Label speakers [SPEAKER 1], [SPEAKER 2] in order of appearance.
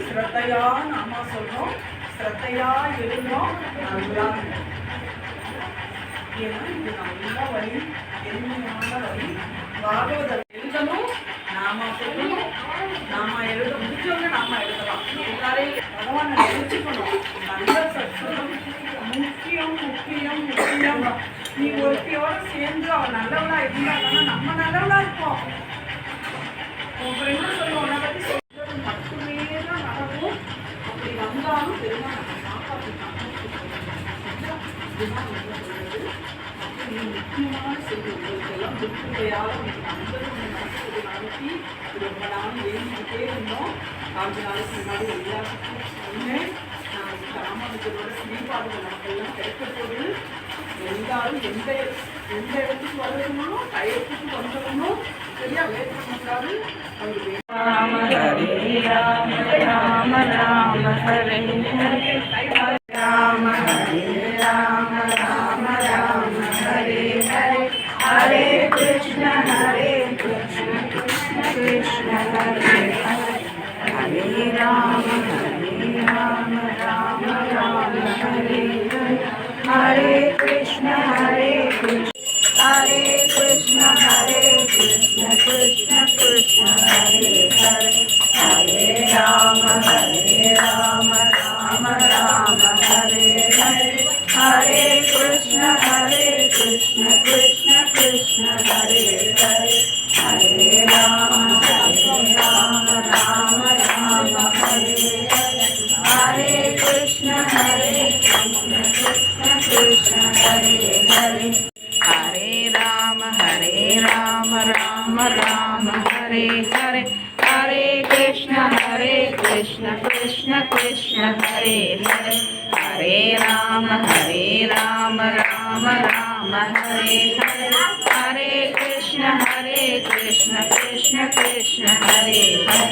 [SPEAKER 1] ஸ்ரத்தையா நாம சொல்றோம், ஸ்ரத்தையா எழுதுறோம். நல்லா ஏன்னா இது நல்ல வழி, எளிமையான வழி. பாகவதம் எழுதணும், நாம சொல்லணும், நாம எழுத முடிஞ்சவங்க நாம எழுதலாம். எல்லாரையும் பகவானை நினைச்சுக்கணும். நல்ல சத்சங்கம் முக்கியம் முக்கியம் முக்கியம். நீ ஒருத்தியோட சேர்ந்து அவன் நல்லவளா இருந்தாங்கன்னா நம்ம நல்லவளா இருப்போம். உன் ஃப்ரெண்டு சொல்லுவோம், உன்னை பற்றி சொல்றது மட்டுமே தான் நடக்கும். அப்படி வந்தாலும் பெருமா நம்ம காப்பாற்றினாங்க. நீ முக்கியமான செய்தி உங்களுக்கெல்லாம் திருப்தியாக நண்பர்கள் மனசுக்கு நடத்தி ரொம்ப நாள் எழுதிக்கிட்டே இருந்தோம். 4 நாளைக்கு முன்னாடி எல்லாத்துக்கும் சொன்னேன். நான் ராமானுஜரோட ஸ்ரீபாடுகள் நமக்கெல்லாம் கிடைக்க போது எல்லாரும் எந்த இடத்துக்கு வரணும்னோ டயத்துக்கு வந்துடணும். சரியா? லேட் பண்ணக்கூடாது. ராம ஹரே ராம ராம ராம ஹரே ஹரே ராம ஹரே ராம ராம ராம ஹரே ஹரே ஹரே கிருஷ்ண கிருஷ்ண கிருஷ்ண ஹரே ஹரே ஹரே ராம ராம ராம ஹரே ஹரே ஹரே கிருஷ்ண ஹரே கிருஷ்ண கிருஷ்ண கிருஷ்ண கிருஷ்ண ஹரே ஹரே ஹரே ராம ராம ராம ஹரே ஹரே ஹரே கிருஷ்ண கிருஷ்ண கிருஷ்ண ஹரே ஹரே ஹரே ராம ராம ராம ஹரே ஹரே ஹரே கிருஷ்ண கிருஷ்ண கிருஷ்ண ஹரே ஹரே ஹரே ராம ராம ராம ஹரே ஹரே ஹரே கிருஷ்ண கிருஷ்ண கிருஷ்ண ஹரே ஹரே ஹரே ராம ராம ராம ஹரே ஹரே ஹரே கிருஷ்ண கிருஷ்ண கிருஷ்ண ஹரே ஹரே